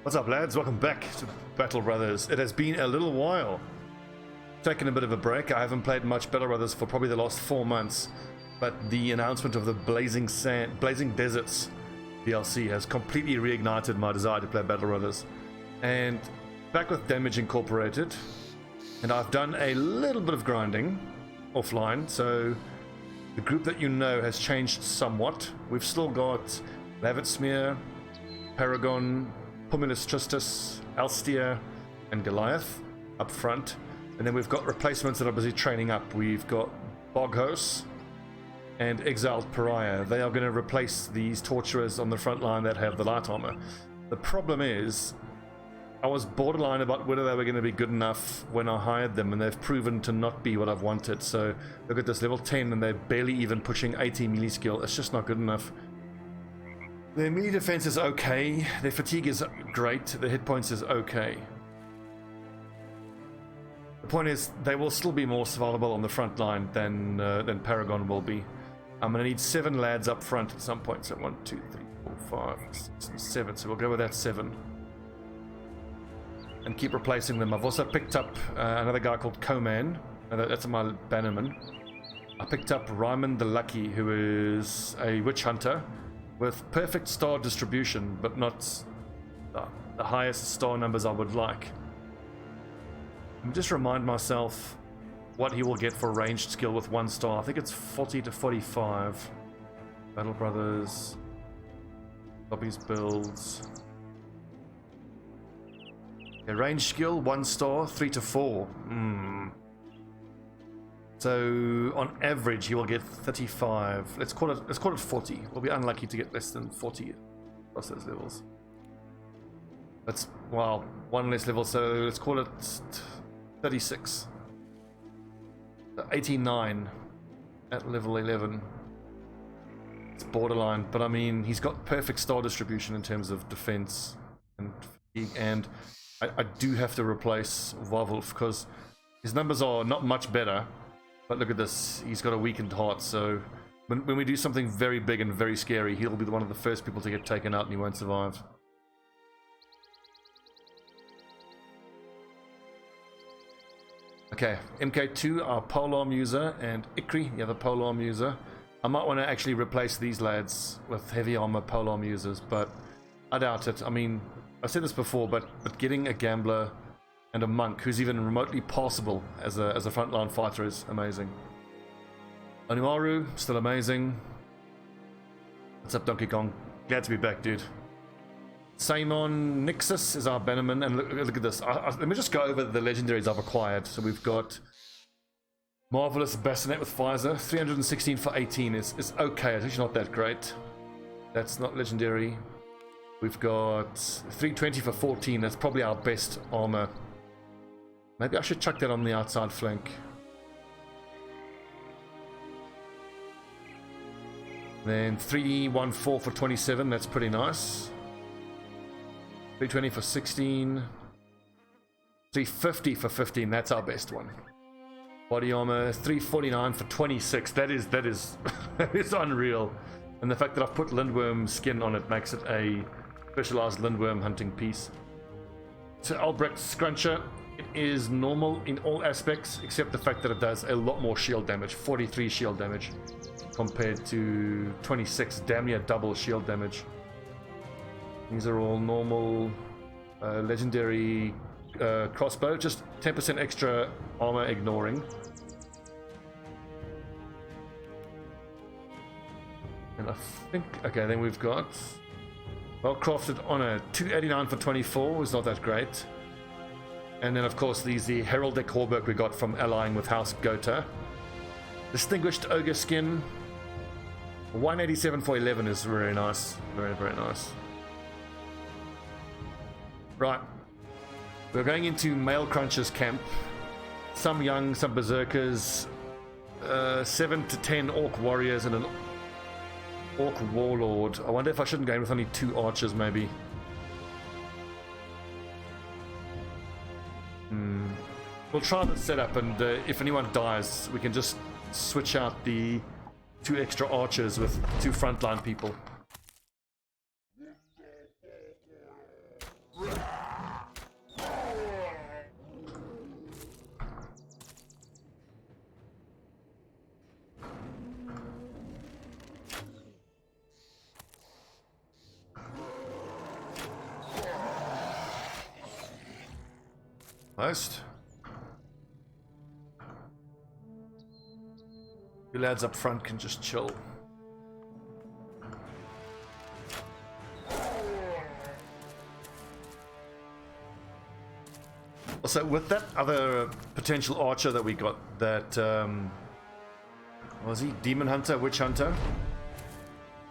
What's up, lads? Welcome back to Battle Brothers. It has been a little while. Taken a bit of a break. I haven't played much Battle Brothers for probably the last 4 months, but the announcement of the Blazing Deserts DLC has completely reignited my desire to play Battle Brothers. And back with Damage Incorporated, and I've done a little bit of grinding offline, so the group that you know has changed somewhat. We've still got Lavitsmere, Paragon, Pumilus Tristus, Alstia, and Goliath up front. And then we've got replacements that are busy training up. We've got Boghos and Exiled Pariah. They are going to replace these torturers on the front line that have the light armor. The problem is, I was borderline about whether they were going to be good enough when I hired them, and they've proven to not be what I've wanted. So look at this, level 10, and they're barely even pushing 80 melee skill. It's just not good enough. Their melee defense is okay, their fatigue is great, their hit points is okay. The point is, they will still be more survivable on the front line than Paragon will be. I'm going to need 7 lads up front at some point, so 1, 2, 3, 4, 5, 6, and 7, so we'll go with that 7. And keep replacing them. I've also picked up another guy called Koman, that's my bannerman. I picked up Ryman the Lucky, who is a witch hunter with perfect star distribution, but not the highest star numbers I would like. And just remind myself what he will get for ranged skill with 1 star. I think it's 40 to 45. Battle Brothers, Stobbie's builds. Okay, ranged skill 1 star, 3 to 4. So on average, he will get 35. Let's call it 40. We'll be unlucky to get less than 40 across those levels. That's, wow, 1 less level. So let's call it 36. So 89 at level 11. It's borderline, but I mean, he's got perfect star distribution in terms of defense and fatigue, and I do have to replace Warwolf because his numbers are not much better. But look at this, he's got a weakened heart, so when we do something very big and very scary, he'll be one of the first people to get taken out and he won't survive. Okay, MK2, our polearm user, and Ikri, the other polearm user. I might want to actually replace these lads with heavy armor polearm users, but I doubt it. I mean, I've said this before, but getting a gambler and a monk who's even remotely passable as a frontline fighter is amazing. Onimaru, still amazing. What's up, Donkey Kong? Glad to be back, dude. Samon Nixus is our bannerman, and look at this. Let me just go over the legendaries I've acquired. So we've got Marvelous Bassinet with Pfizer, 316 for 18 is okay. It's actually not that great. That's not legendary. We've got 320 for 14. That's probably our best armor. Maybe I should chuck that on the outside flank. Then 314 for 27, that's pretty nice. 320 for 16. 350 for 15, that's our best one. Body armor, 349 for 26, that is that is unreal. And the fact that I've put Lindworm skin on it makes it a specialized Lindworm hunting piece. So Albrecht Scruncher. It is normal in all aspects except the fact that it does a lot more shield damage, 43 shield damage compared to 26, damn near double shield damage. These are all normal. Legendary crossbow, just 10% extra armor ignoring. And I think, okay, then we've got well crafted honor, 289 for 24 is not that great. And then, of course, the Heraldic Hauberk we got from allying with House Gotha. Distinguished Ogre Skin. 187 for 11 is very nice. Very, very nice. Right. We're going into Male Cruncher's camp. Some young, some berserkers. 7 to 10 Orc Warriors and an Orc Warlord. I wonder if I shouldn't go in with only 2 archers, maybe. We'll try the setup, and if anyone dies, we can just switch out the 2 extra archers with 2 frontline people. Most. You lads up front can just chill. Also, with that other potential archer that we got, that what was he? Demon Hunter, Witch Hunter?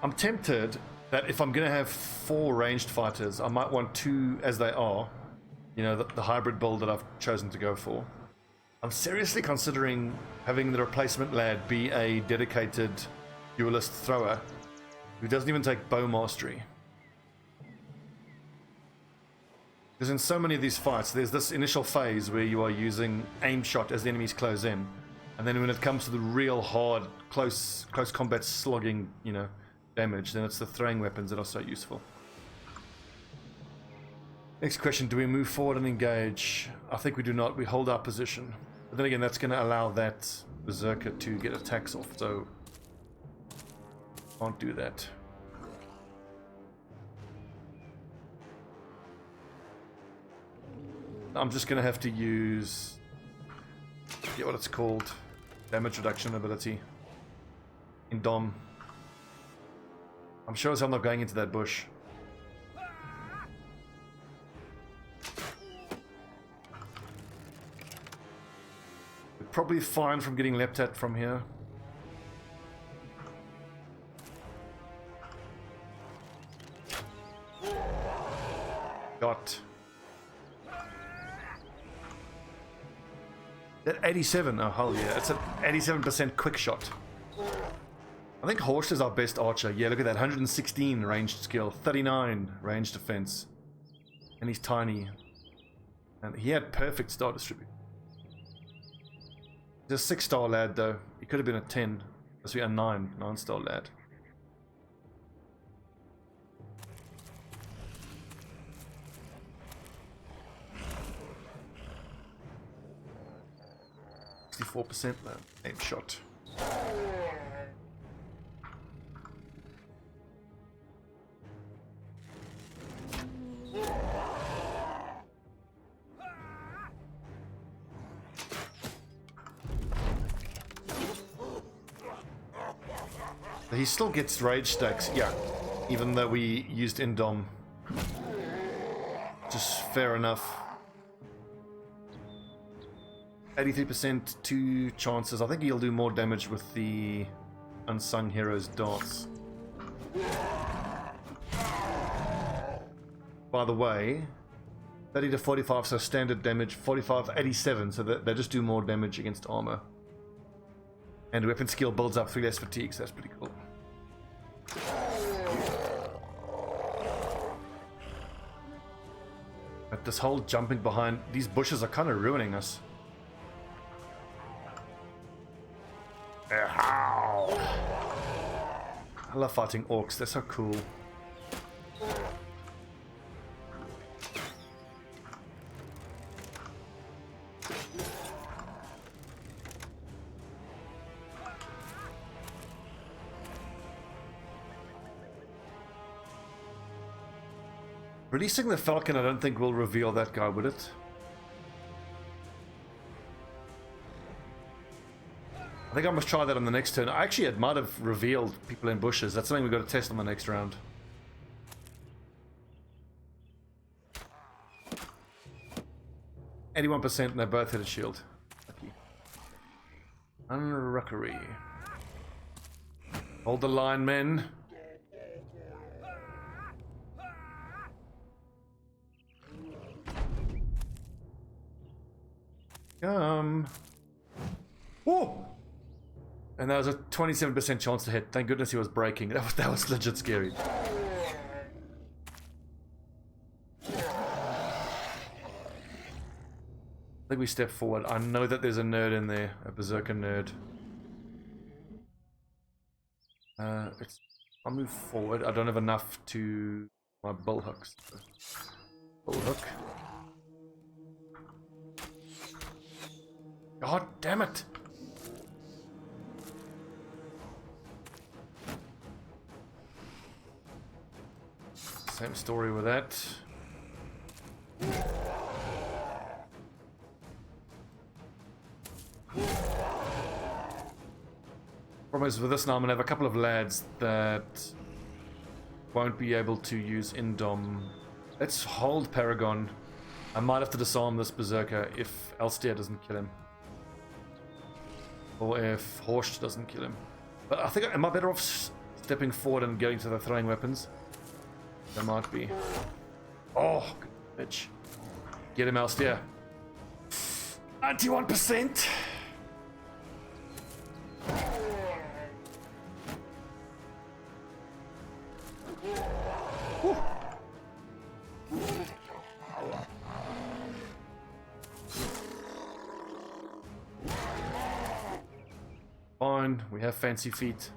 I'm tempted that if I'm going to have 4 ranged fighters, I might want 2 as they are. You know, the hybrid build that I've chosen to go for. I'm seriously considering having the replacement lad be a dedicated duelist thrower who doesn't even take bow mastery. Because in so many of these fights, there's this initial phase where you are using aim shot as the enemies close in. And then when it comes to the real hard, close combat slugging, you know, damage, then it's the throwing weapons that are so useful. Next question, do we move forward and engage? I think we do not. We hold our position. But then again, that's going to allow that berserker to get attacks off, so can't do that. I'm just going to have to use, I forget what it's called, damage reduction ability in Dom. I'm sure as hell not going into that bush. We're probably fine from getting leapt at from here. Got. That 87, oh hell yeah, it's an 87% quick shot. I think Horst is our best archer. Yeah, look at that, 116 ranged skill, 39 ranged defense. And he's tiny. And he had perfect star distribution. He's a 6-star lad though. He could have been a 10. This would be a 9-star lad. .4% aim shot. He still gets rage stacks, yeah, even though we used Indom. Just fair enough. 83% 2 chances. I think he'll do more damage with the Unsung Heroes darts. By the way, 30 to 45, so standard damage, 45 to 87, so that they just do more damage against armor. And weapon skill builds up 3 less fatigue, so that's pretty cool. But this whole jumping behind these bushes are kind of ruining us. I love fighting orcs, they're so cool. Releasing the Falcon, I don't think will reveal that guy, would it? I think I must try that on the next turn. Actually, it might have revealed people in bushes. That's something we've got to test on the next round. .81% and they both hit a shield. Lucky. Unrockery. Hold the line, men. Whoa! And that was a 27% chance to hit. Thank goodness he was breaking. That was legit scary. I think we step forward. I know that there's a nerd in there, a berserker nerd. I'll move forward. I don't have enough to my bullhooks. Bullhook. God damn it! Same story with that. Problem is with this now, I'm gonna have a couple of lads that won't be able to use Indom. Let's hold Paragon. I might have to disarm this Berserker if Elstier doesn't kill him. Or if Horst doesn't kill him. But I think, am I better off stepping forward and going to the throwing weapons? There might be. Oh, good bitch. Get him, Elstier. 91%. Whew. Fine, we have fancy feet.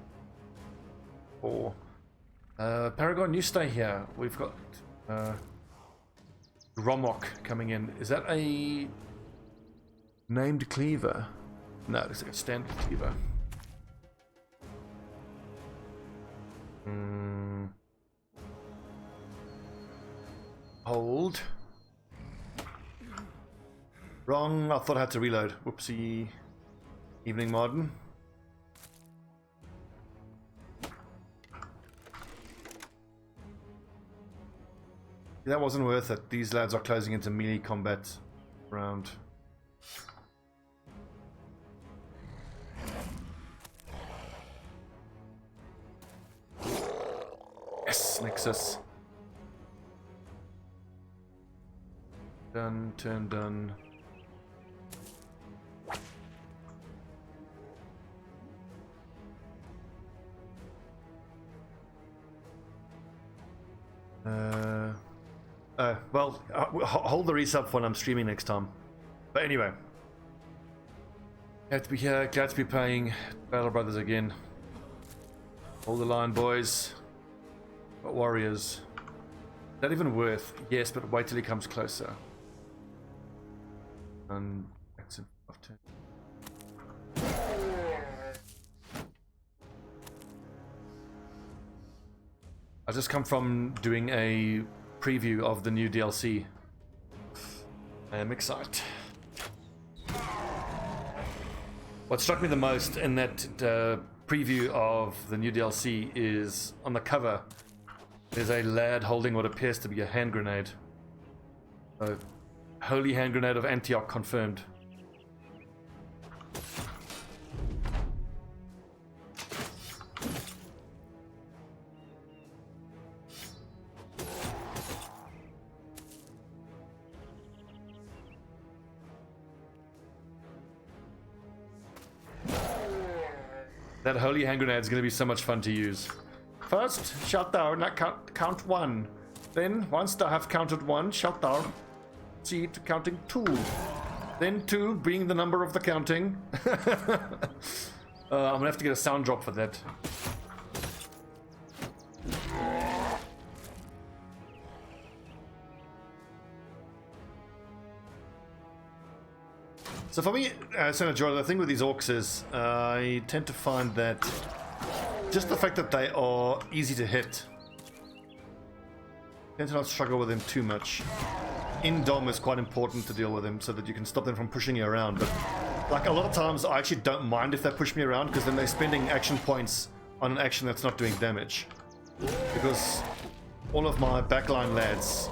Or Paragon, you stay here. We've got Romok coming in. Is that a named cleaver? No, it's like a standard cleaver. Hold. Wrong. I thought I had to reload. Whoopsie. Evening Modern. That wasn't worth it. These lads are closing into melee combat round. Yes, Nexus. Done, turn done. Well, hold the resub when I'm streaming next time. But anyway, glad to be here. Glad to be playing Battle Brothers again. Hold the line, boys. But warriors. Is that even worth? Yes, but wait till he comes closer. And that's an off turn. I just come from doing a preview of the new DLC. I am excited. What struck me the most in that preview of the new DLC is on the cover there's a lad holding what appears to be a hand grenade. Holy hand grenade of Antioch confirmed. That holy hand grenade is going to be so much fun to use. First, shout down, count one. Then, once I have counted one, shout down, see to counting two. Then two being the number of the counting. I'm going to have to get a sound drop for that. So for me, Senator Jordan, the thing with these orcs is I tend to find that just the fact that they are easy to hit, I tend to not struggle with them too much. In Dom is quite important to deal with them so that you can stop them from pushing you around, but like a lot of times I actually don't mind if they push me around because then they're spending action points on an action that's not doing damage. Because all of my backline lads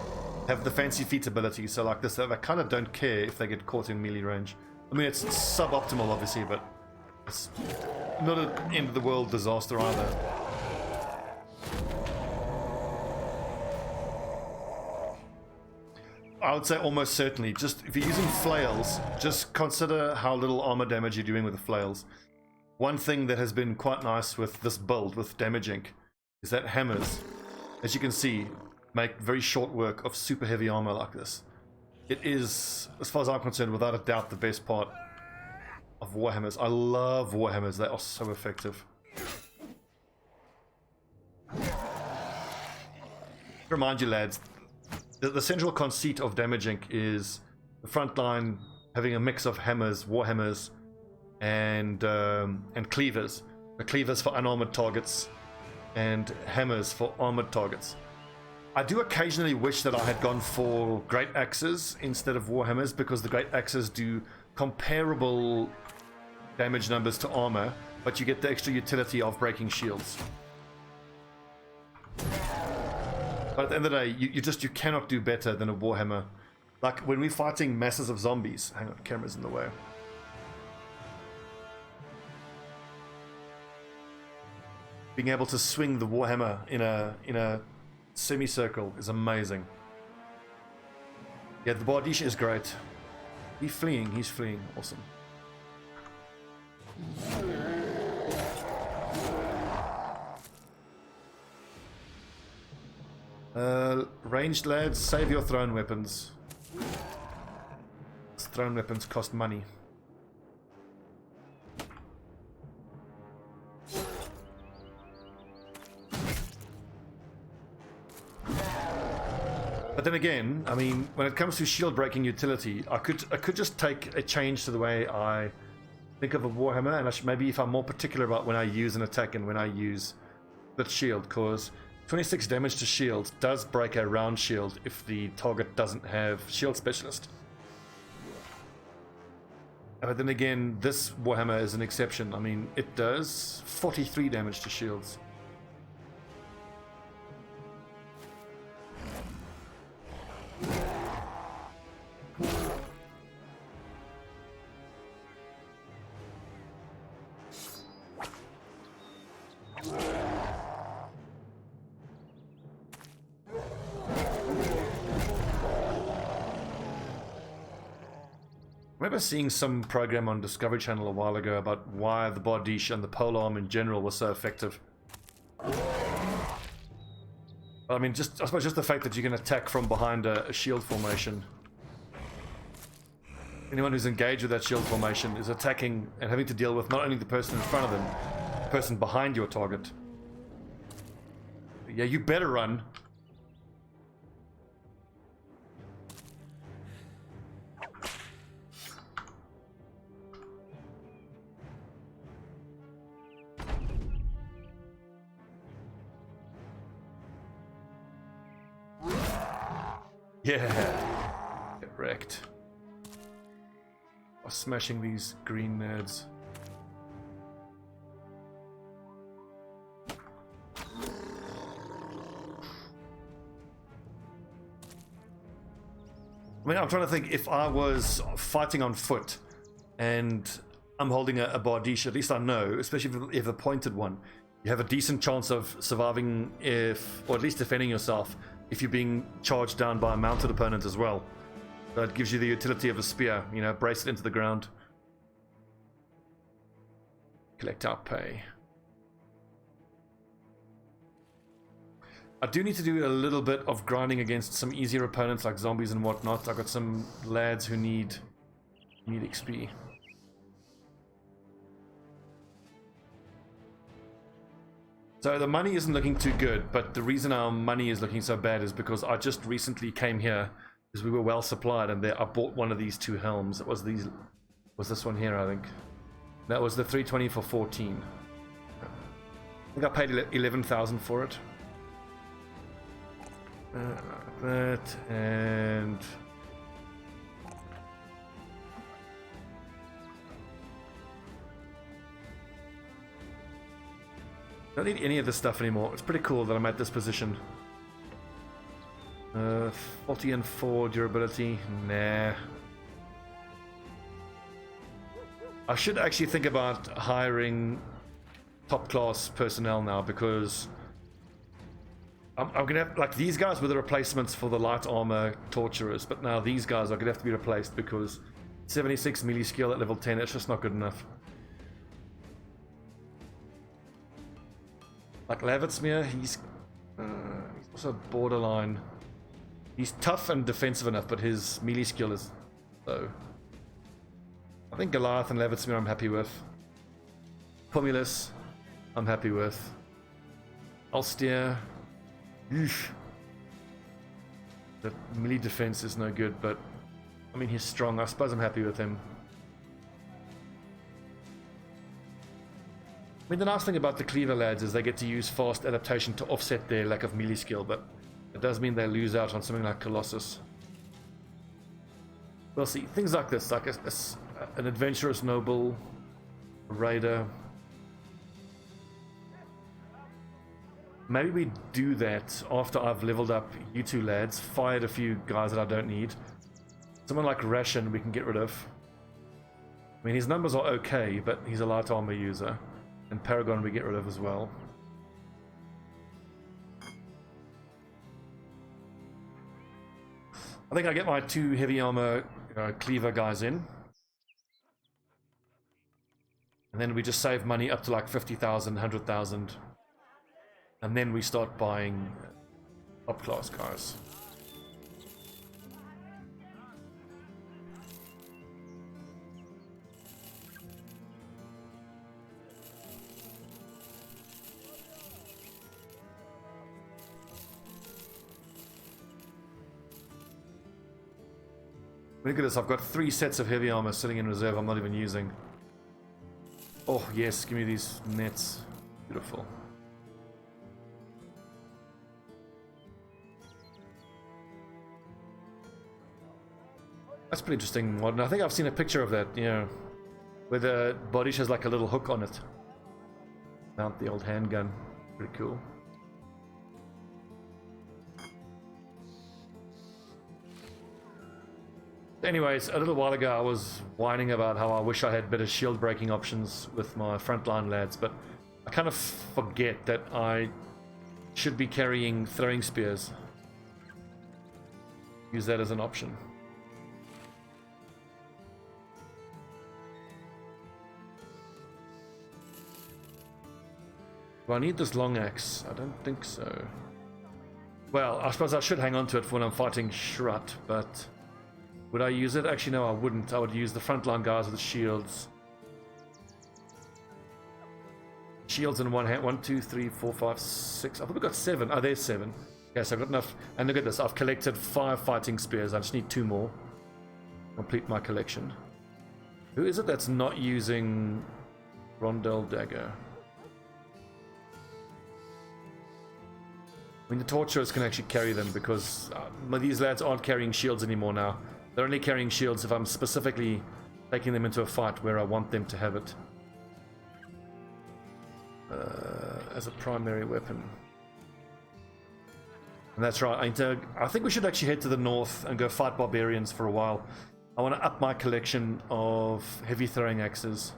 have the fancy feat ability, so like this, they kind of don't care if they get caught in melee range. I mean, it's suboptimal, obviously, but it's not an end-of-the-world disaster either. I would say almost certainly. Just if you're using flails, just consider how little armor damage you're doing with the flails. One thing that has been quite nice with this build, with Damage Inc., is that hammers, as you can see, make very short work of super heavy armor like this. It is, as far as I'm concerned, without a doubt the best part of Warhammers. I love Warhammers, they are so effective. Remind you lads, the central conceit of Damage Inc. is the front line having a mix of hammers, Warhammers, and cleavers. The cleavers for unarmored targets and hammers for armored targets. I do occasionally wish that I had gone for Great Axes instead of Warhammers, because the Great Axes do comparable damage numbers to armor, but you get the extra utility of breaking shields. But at the end of the day, you cannot do better than a Warhammer. Like when we're fighting masses of zombies. Hang on, camera's in the way. Being able to swing the Warhammer in a semicircle is amazing. Yeah, the Bardiche is great. He's fleeing. Awesome. Ranged lads, save your thrown weapons. Thrown weapons cost money. But then again, I mean, when it comes to shield breaking utility, I could just take a change to the way I think of a Warhammer, and maybe if I'm more particular about when I use an attack and when I use the shield, because 26 damage to shield does break a round shield if the target doesn't have shield specialist. But then again, this Warhammer is an exception. I mean, it does 43 damage to shields. I remember seeing some program on Discovery Channel a while ago about why the Bardiche and the polearm in general was so effective. I mean, I suppose just the fact that you can attack from behind a shield formation. Anyone who's engaged with that shield formation is attacking and having to deal with not only the person in front of them, the person behind your target. Yeah, you better run. Yeah, get wrecked. I'm smashing these green nerds. I mean, I'm trying to think, if I was fighting on foot and I'm holding a Bardiche, at least I know, especially if a pointed one, you have a decent chance of surviving or at least defending yourself if you're being charged down by a mounted opponent as well. So it gives you the utility of a spear, you know, brace it into the ground. Collect our pay. I do need to do a little bit of grinding against some easier opponents like zombies and whatnot. I've got some lads who need XP. So the money isn't looking too good, but the reason our money is looking so bad is because I just recently came here because we were well supplied, and I bought one of these two helms. It was this one here, I think. That was the 320 for 14. I think I paid 11,000 for it. That and I don't need any of this stuff anymore. It's pretty cool that I'm at this position. 40 and 4 durability. Nah. I should actually think about hiring top class personnel now, because I'm gonna have, like, these guys were the replacements for the light armor torturers, but now these guys are gonna have to be replaced because 76 melee skill at level 10, it's just not good enough. Like Lavitsmere, he's also borderline. He's tough and defensive enough, but his melee skill is low. I think Goliath and Lavitsmere I'm happy with. Pomulus, I'm happy with. Alsteer, eesh. The melee defense is no good, but I mean, he's strong. I suppose I'm happy with him. I mean, the nice thing about the Cleaver lads is they get to use fast adaptation to offset their lack of melee skill, but it does mean they lose out on something like Colossus. We'll see. Things like this, like an adventurous noble, Raider. Maybe we do that after I've leveled up you two lads, fired a few guys that I don't need. Someone like Ration we can get rid of. I mean, his numbers are okay, but he's a light armor user. And Paragon we get rid of as well. I think I get my 2 heavy armor cleaver guys in. And then we just save money up to like 50,000, 100,000. And then we start buying top class cars. Look at this, I've got 3 sets of heavy armor sitting in reserve I'm not even using. Oh yes, give me these nets. Beautiful. That's pretty interesting modern. I think I've seen a picture of that, you know, where the body has like a little hook on it. Mount the old handgun. Pretty cool. Anyways, a little while ago I was whining about how I wish I had better shield breaking options with my frontline lads, but I kind of forget that I should be carrying throwing spears. Use that as an option. Do I need this long axe? I don't think so. Well, I suppose I should hang on to it for when I'm fighting Shrut, but would I use it? Actually, no, I wouldn't. I would use the frontline guys with the shields. Shields in one hand. 1, 2, 3, 4, 5, 6. I think we've got 7. Oh, there's 7. Yes, I've got enough. And look at this. I've collected 5 fighting spears. I just need 2 more. Complete my collection. Who is it that's not using Rondel Dagger? I mean, the Torturers can actually carry them because these lads aren't carrying shields anymore now. They're only carrying shields if I'm specifically taking them into a fight where I want them to have it as a primary weapon. And that's right. I think we should actually head to the north and go fight barbarians for a while. I want to up my collection of heavy throwing axes.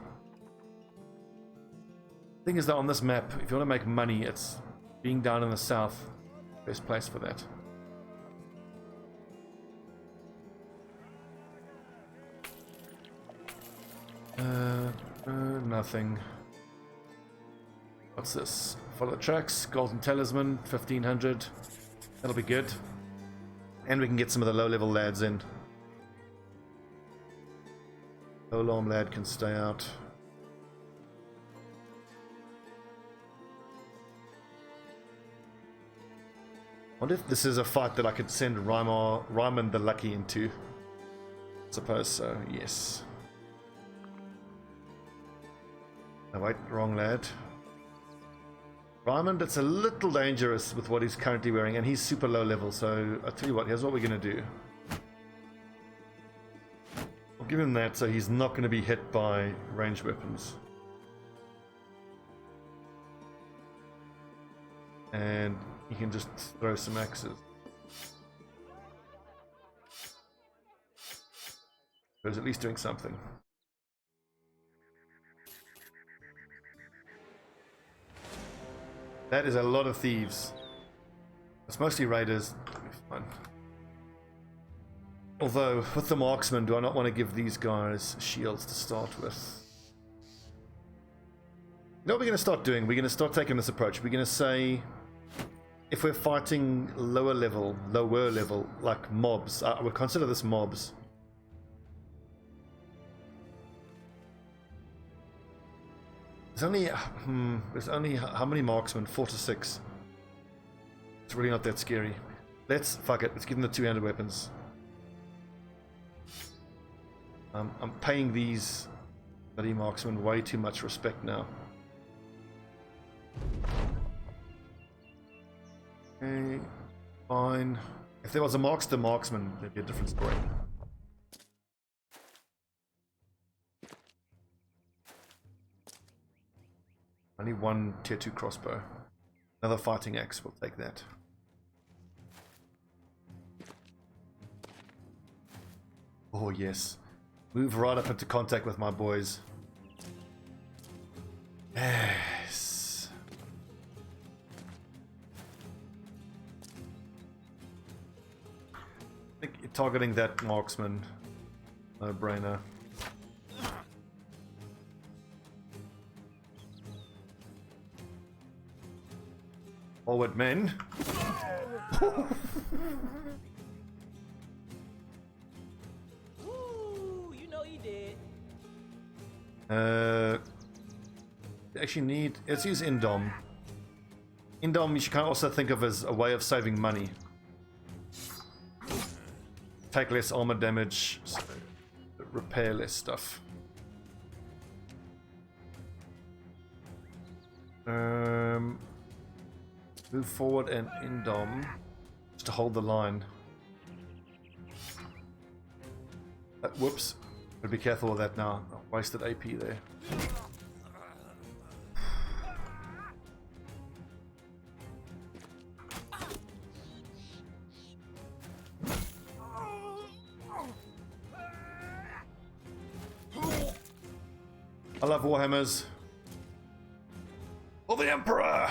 The thing is that on this map, if you want to make money, it's being down in the south. Best place for that. Nothing. What's this? Follow the tracks. Golden Talisman, 1500. That'll be good. And we can get some of the low-level lads in. Low-arm lad can stay out. I wonder if this is a fight that I could send Ryman the Lucky into. I suppose so, yes. No, wait, wrong lad. Ryman, that's a little dangerous with what he's currently wearing, and he's super low level, so I'll tell you what, here's what we're going to do. I'll give him that so he's not going to be hit by ranged weapons. And he can just throw some axes. But he's at least doing something. That is a lot of thieves. It's mostly raiders. That'll be fun. Although, with the marksmen, do I not want to give these guys shields to start with? You know what we're going to start doing? We're going to start taking this approach. We're going to say, if we're fighting lower level, like mobs, we'll consider this mobs. There's only how many marksmen? 4 to 6. It's really not that scary. Fuck it, let's give them the two-handed weapons. I'm paying these bloody marksmen way too much respect now. Okay, fine. If there was a marksman, there'd be a different story. Only one tier 2 crossbow. Another fighting axe, we'll take that. Oh yes. Move right up into contact with my boys. Yes. I think you're targeting that marksman. No brainer. Forward, men. Ooh, you know you did. Actually need. Let's use Indom. Indom you should kind of also think of as a way of saving money. Take less armor damage, so repair less stuff. Move forward and Indom just to hold the line. Whoops. Gotta be careful with that now. Wasted AP there. I love Warhammers. For the Emperor!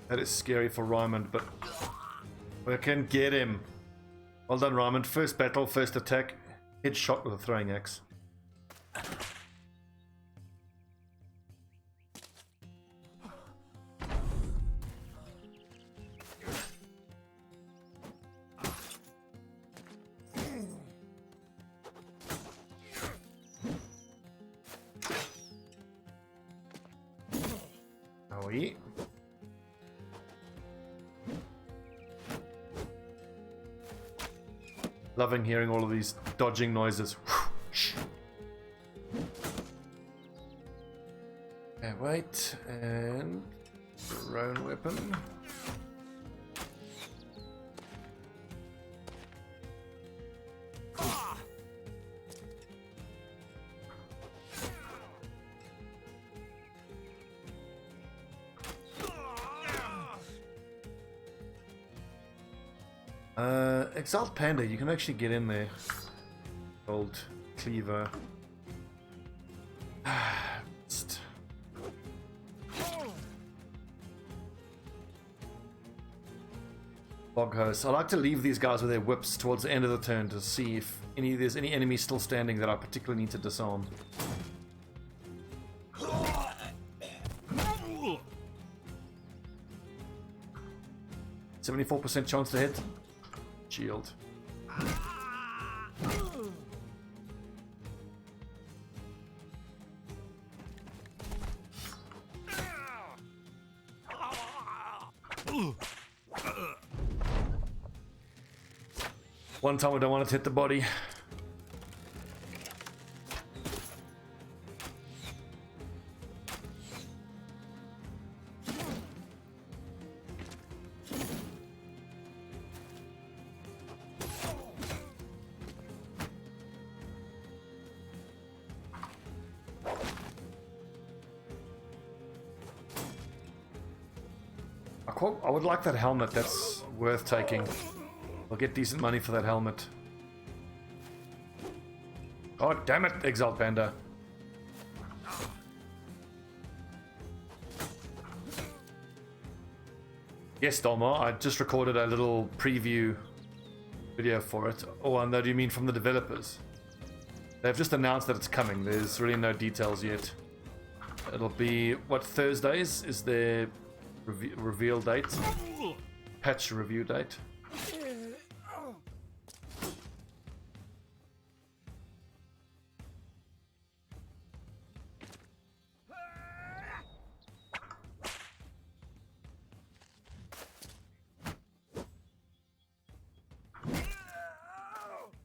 That is scary for Ryman, but we can get him. Well done, Ryman. First battle, first attack. Headshot with a throwing axe. Oh, yeah. Loving hearing all of these dodging noises. Okay, wait, and drone weapon. Exalt Panda, you can actually get in there. Old cleaver. Bog host. I like to leave these guys with their whips towards the end of the turn to see if there's any enemies still standing that I particularly need to disarm. 74% chance to hit. Shield. One time I don't want it to hit the body. I would like that helmet, that's worth taking. I'll get decent money for that helmet. Oh damn it, Exalt Panda. Yes, Dolmar, I just recorded a little preview video for it. Oh, and do you mean from the developers? They've just announced that it's coming. There's really no details yet. It'll be, what, Thursdays is their reveal date? Patch review date.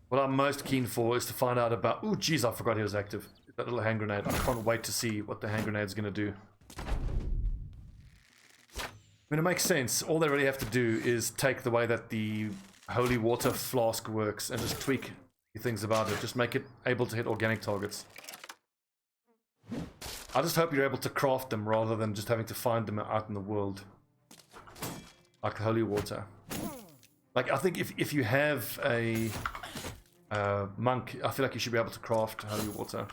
What I'm most keen for is to find out about... Ooh, jeez, I forgot he was active. That little hand grenade. I can't wait to see what the hand grenade's going to do. I mean, it makes sense. All they really have to do is take the way that the holy water flask works and just tweak things about it. Just make it able to hit organic targets. I just hope you're able to craft them rather than just having to find them out in the world. Like holy water. Like, I think if you have a monk, I feel like you should be able to craft holy water.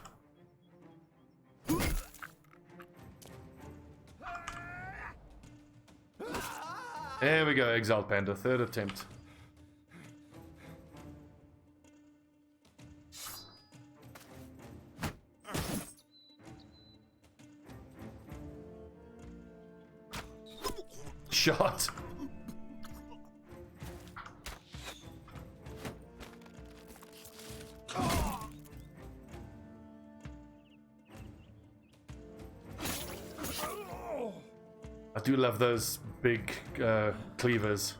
There we go, Exiled Panda, third attempt. Shot. I do love those big cleavers.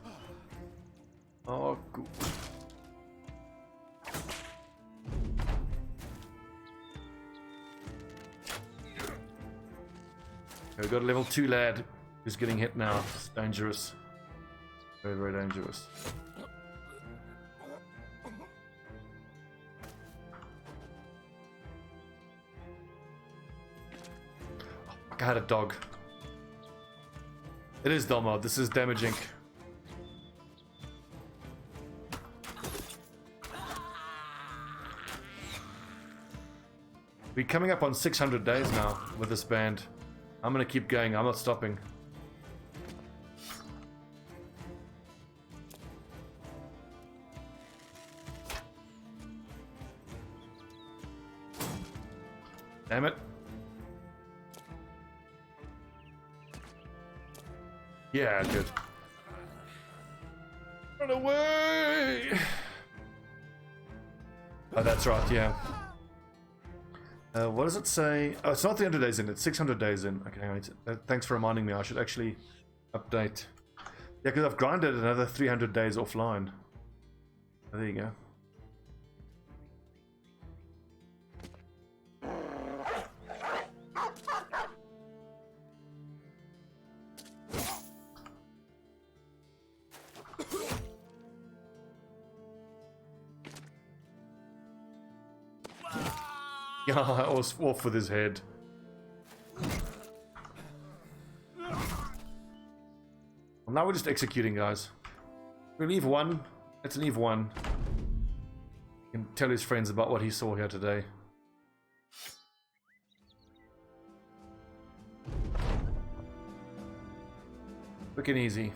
Oh, cool. We've got a level 2 lad who's getting hit now. It's dangerous. Very, very dangerous. Oh, I had a dog. It is Domo. This is damaging. We're coming up on 600 days now with this band. I'm gonna keep going. I'm not stopping. Damn it. Yeah, good. Run away! Oh, that's right, yeah. What does it say? Oh, it's not 300 days in, it's 600 days in. Okay, hang on. Thanks for reminding me. I should actually update. Yeah, because I've grinded another 300 days offline. Oh, there you go. Yeah, I was off with his head. Well, now we're just executing, guys. We leave one. Let's leave one. He can tell his friends about what he saw here today. Quick and easy.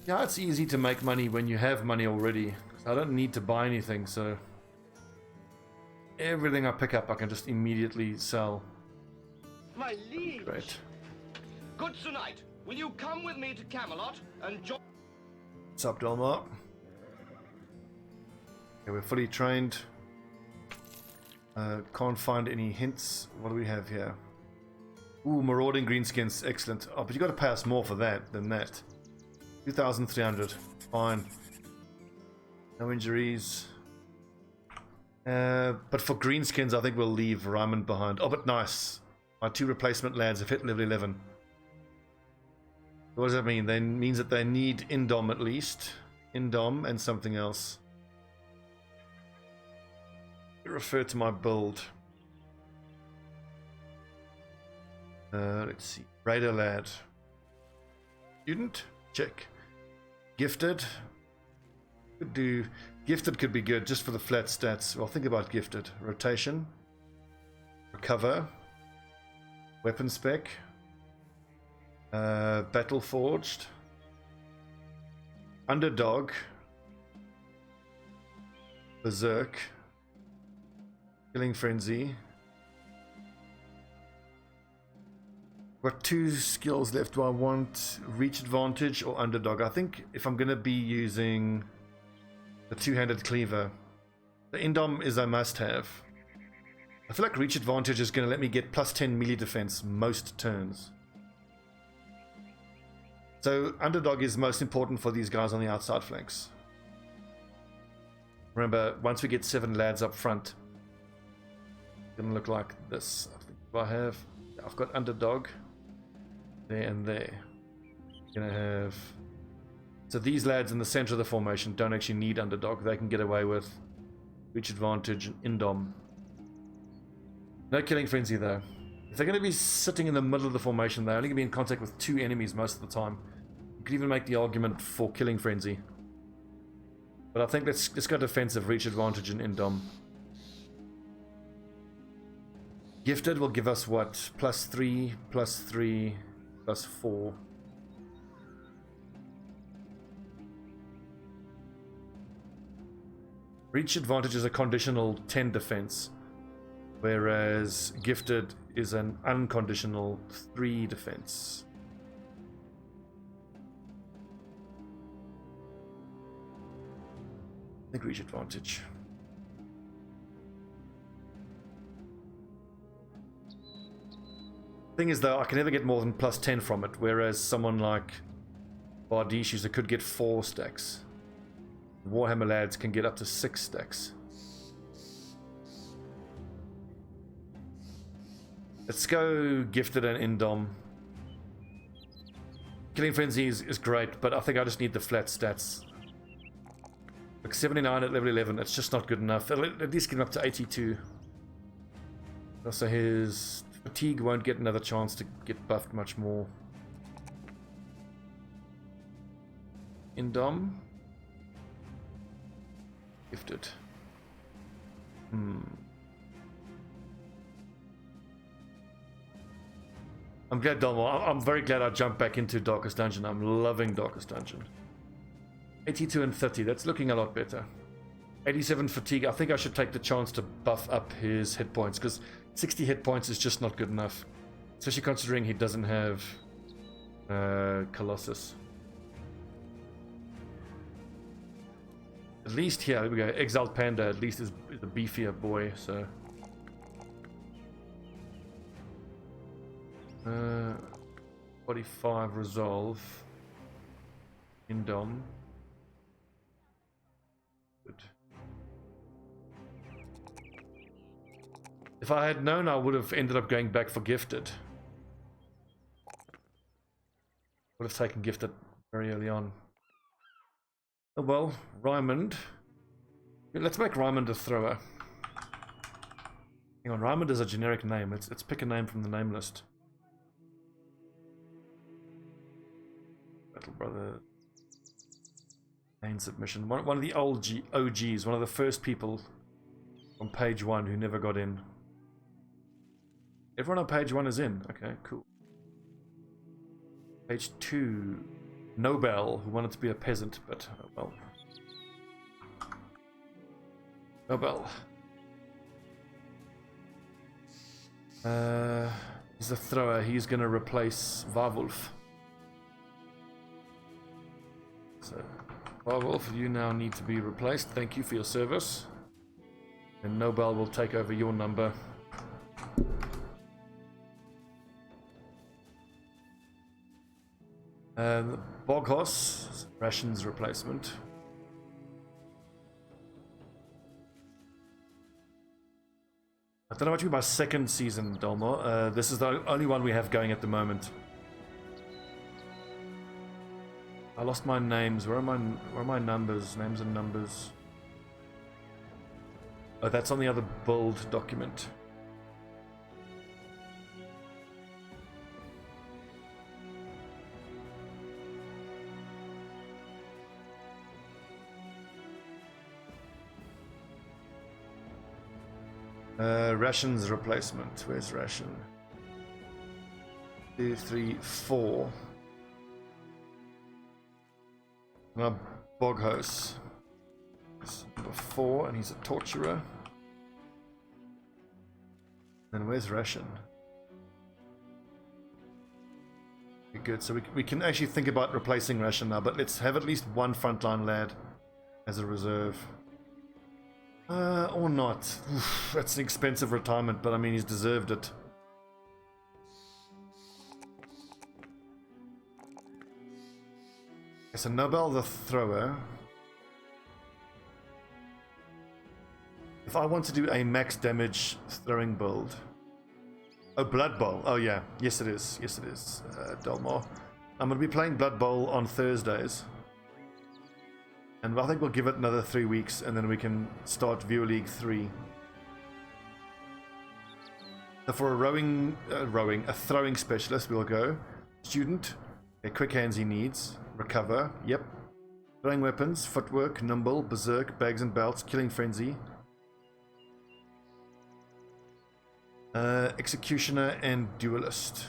Yeah, it's easy to make money when you have money already. I don't need to buy anything, so everything I pick up I can just immediately sell. My liege. Great. Good tonight. Will you come with me to Camelot and join? What's up, Delmar? Okay, we're fully trained. Can't find any hints. What do we have here? Ooh, marauding greenskins, excellent. Oh, but you got to pay us more for that than that. 2,300. Fine. No injuries. But for greenskins, I think we'll leave Ryman behind. Oh, but nice. My 2 replacement lads have hit level 11. What does that mean? That means that they need Indom at least. Indom and something else. Refer to my build. Let's see. Raider lad. Student? Check. Gifted. Could do. Gifted could be good just for the flat stats. Well, think about gifted. Rotation. Recover. Weapon spec. Battle forged. Underdog. Berserk. Killing frenzy. Got 2 skills left. Do I want reach advantage or underdog? I think if I'm going to be using the 2-handed cleaver, the Indom is a must-have. I feel like reach advantage is going to let me get plus 10 melee defense most turns. So underdog is most important for these guys on the outside flanks. Remember, once we get 7 lads up front, it's gonna look like this. I think I've got underdog there and there. Gonna have, so these lads in the center of the formation don't actually need underdog. They can get away with reach advantage and indom. No killing frenzy though. If they're going to be sitting in the middle of the formation, they're only going to be in contact with 2 enemies most of the time. You could even make the argument for killing frenzy. But I think let's go defensive, reach advantage and indom. Gifted will give us what? +3, +3, +4. Reach advantage is a conditional 10 defense, whereas gifted is an unconditional 3 defense. I think reach advantage. Thing is though, I can never get more than +10 from it, whereas someone like Bardishes could get 4 stacks. Warhammer lads can get up to 6 stacks. Let's go gifted and indom. Killing frenzy is great, but I think I just need the flat stats. Like 79 at level 11, it's just not good enough. At least get him up to 82. Also his fatigue won't get another chance to get buffed much more. Indom. Gifted. I'm glad, Dolmo. I'm very glad I jumped back into Darkest Dungeon. I'm loving Darkest Dungeon. 82 and 30. That's looking a lot better. 87 fatigue. I think I should take the chance to buff up his hit points, because 60 hit points is just not good enough. Especially considering he doesn't have Colossus. At least here, there we go. Exiled Panda at least is a beefier boy, so. 45 resolve. Indom. Good. If I had known, I would have ended up going back for gifted. Would have taken gifted very early on. Oh well, Rymond. Let's make Rymond a thrower. Hang on, Rymond is a generic name. Let's pick a name from the name list. Battle Brother. Main submission. One of the old OGs, one of the first people on page 1 who never got in. Everyone on page 1 is in. Okay, cool. Page 2. Nobel, who wanted to be a peasant, but oh well. Nobel. He's a thrower. He's going to replace Varwolf. So, Varwolf, you now need to be replaced. Thank you for your service. And Nobel will take over your number. Boghos, rations replacement. I don't know what you mean by second season, Dolmo. This is the only one we have going at the moment. I lost my names. Where are my numbers? Names and numbers. Oh, that's on the other build document. Rations replacement. Where's ration? 2, 3, 4. Now Boghos. Number 4, and he's a torturer. And where's ration? Okay, good. So we can actually think about replacing ration now, but let's have at least one frontline lad as a reserve. Or not. Oof, that's an expensive retirement, but I mean, he's deserved it. Okay, so Nobel the thrower. if I want to do a max damage throwing build. Oh, Blood Bowl. Oh yeah, yes it is. Yes it is. Delmar. I'm going to be playing Blood Bowl on Thursdays. And I think we'll give it another 3 weeks and then we can start Viewer League 3. So for a throwing specialist, we'll go student, a quick hands he needs, recover, yep. Throwing weapons, footwork, nimble, berserk, bags and belts, killing frenzy. Executioner and duelist.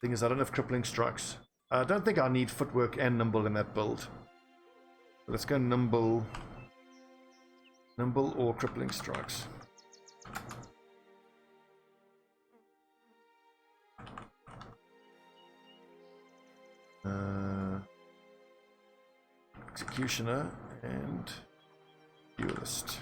Thing is, I don't have crippling strikes. I don't think I need footwork and nimble in that build. Let's go nimble or crippling strikes. Executioner and duelist.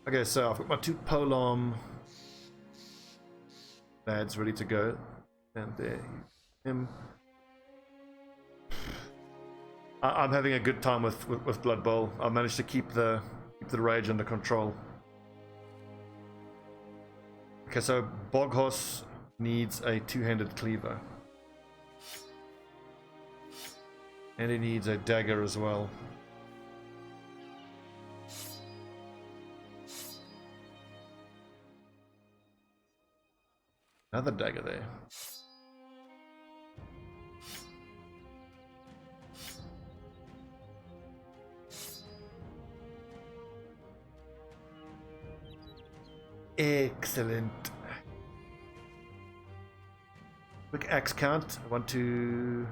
Okay, so I've got my 2 polearm lads ready to go, and there him. I'm having a good time with Blood Bowl. I've managed to keep the rage under control. Okay, so Boghorse needs a 2-handed cleaver, and he needs a dagger as well. Another dagger there. Excellent. Quick axe count. 1, 2,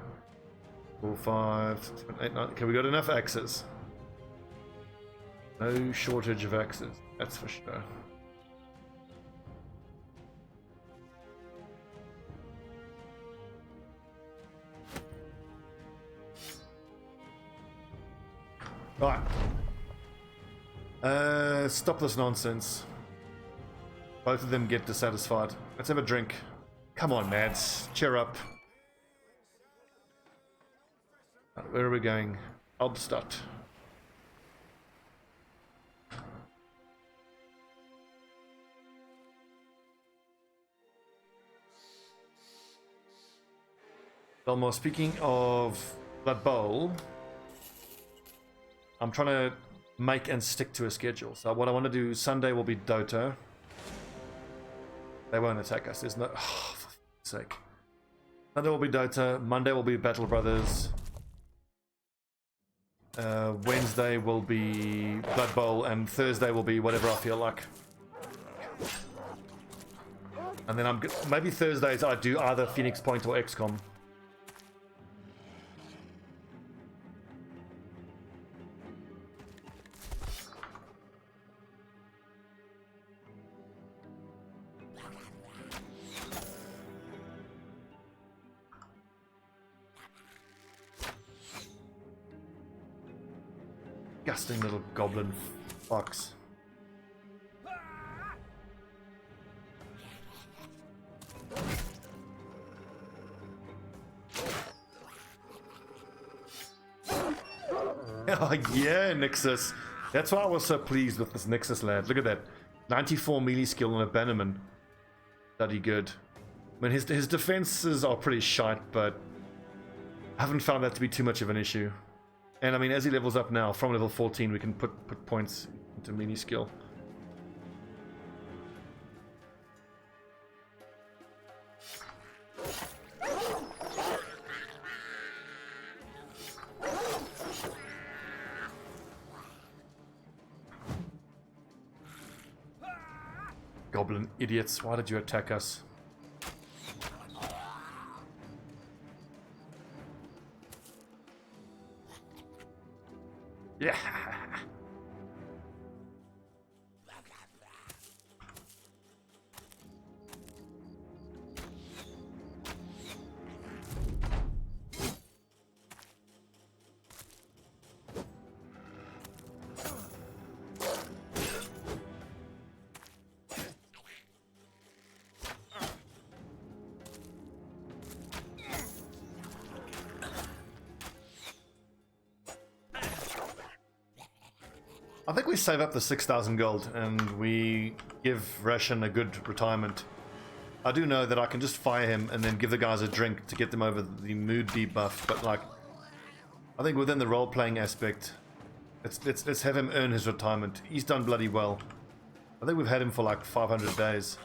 4, 5, 6, 7, 8, 9. Okay, we got enough axes. No shortage of axes, that's for sure. Right. Stop this nonsense. Both of them get dissatisfied. Let's have a drink. Come on, Mads. Cheer up. Right, where are we going? Albstadt. Belmore, speaking of Blood Bowl, I'm trying to make and stick to a schedule. So what I want to do, Sunday will be Dota. They won't attack us. There's no... Oh, for f***'s sake. Sunday will be Dota. Monday will be Battle Brothers. Wednesday will be Blood Bowl. And Thursday will be whatever I feel like. And then maybe Thursdays I do either Phoenix Point or XCOM. Disgusting little goblin fucks. Oh yeah, Nixus. That's why I was so pleased with this Nixus lad. Look at that. 94 melee skill on a Bannerman. Bloody good. I mean, his defenses are pretty shite, but I haven't found that to be too much of an issue. And I mean, as he levels up now, from level 14, we can put points into melee skill. Goblin idiots, why did you attack us? Yeah. I think we save up the 6,000 gold and we give Ration a good retirement. I do know that I can just fire him and then give the guys a drink to get them over the mood debuff, but like, I think within the role-playing aspect, let's have him earn his retirement. He's done bloody well. I think we've had him for like 500 days.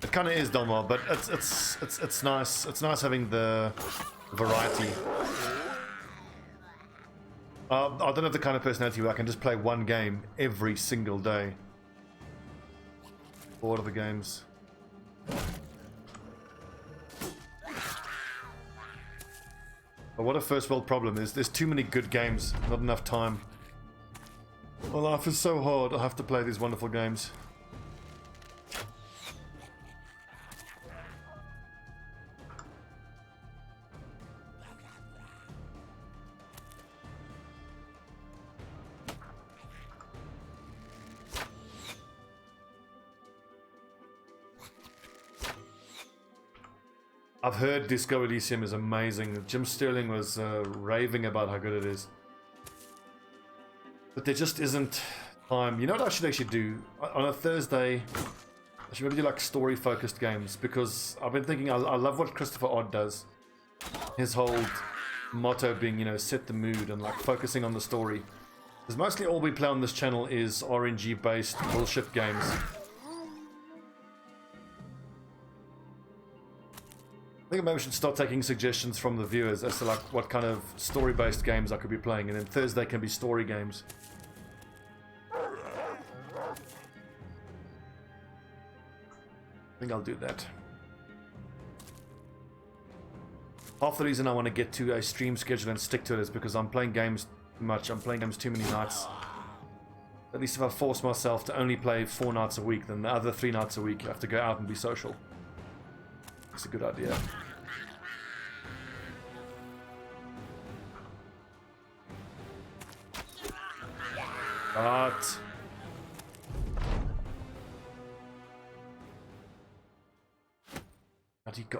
It kind of is Delmar, but it's nice. It's nice having the variety. I don't have the kind of personality where I can just play one game every single day. Bored of the games. But what a first world problem is, there's too many good games, not enough time. My life is so hard, I have to play these wonderful games. I've heard Disco Elysium is amazing. Jim Sterling was raving about how good it is. But there just isn't time. You know what I should actually do? On a Thursday, I should maybe do like story-focused games, because I've been thinking, I love what Christopher Odd does. His whole motto being, you know, set the mood and like focusing on the story. Because mostly all we play on this channel is RNG-based bullshit games. I think maybe I should start taking suggestions from the viewers as to like what kind of story-based games I could be playing, and then Thursday can be story games. I think I'll do that. Half the reason I want to get to a stream schedule and stick to it is because I'm playing games too much. I'm playing games too many nights. At least if I force myself to only play 4 nights a week, then the other 3 nights a week I have to go out and be social. It's a good idea. But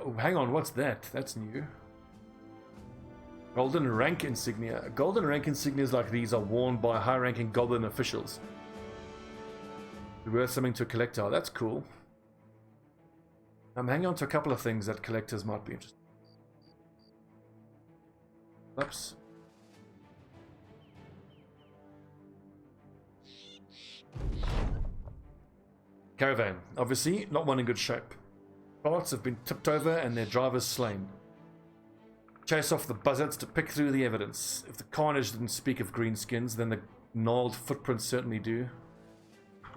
oh, hang on, what's that? That's new. Golden rank insignia. Golden rank insignias like these are worn by high-ranking goblin officials. They're worth something to a collector. That's cool. I'm hanging on to a couple of things that collectors might be interested in. Oops. Caravan. Obviously, not one in good shape. Parts have been tipped over and their drivers slain. Chase off the buzzards to pick through the evidence. If the carnage didn't speak of greenskins, then the gnarled footprints certainly do.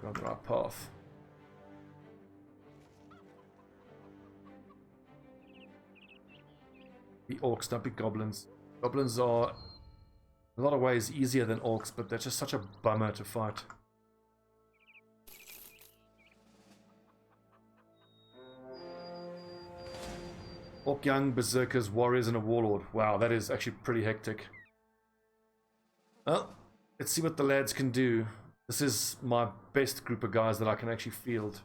We're on the right path. The orcs, don't be goblins. Goblins are in a lot of ways easier than orcs, but they're just such a bummer to fight. Orc young, berserkers, warriors, and a warlord. Wow, that is actually pretty hectic. Well, let's see what the lads can do. This is my best group of guys that I can actually field.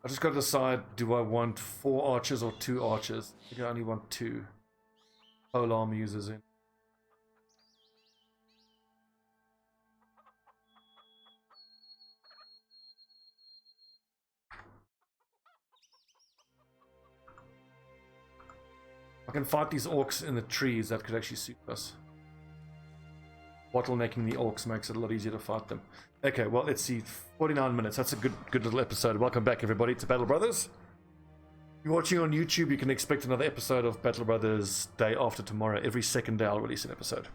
I just got to decide, do I want 4 archers or 2 archers? I think I only want 2 polearm users in. I can fight these orcs in the trees, that could actually suit us. Bottlenecking the orcs makes it a lot easier to fight them. Okay, well, let's see. 49 minutes. That's a good little episode. Welcome back, everybody, to Battle Brothers. If you're watching on YouTube, you can expect another episode of Battle Brothers day after tomorrow. Every second day I'll release an episode.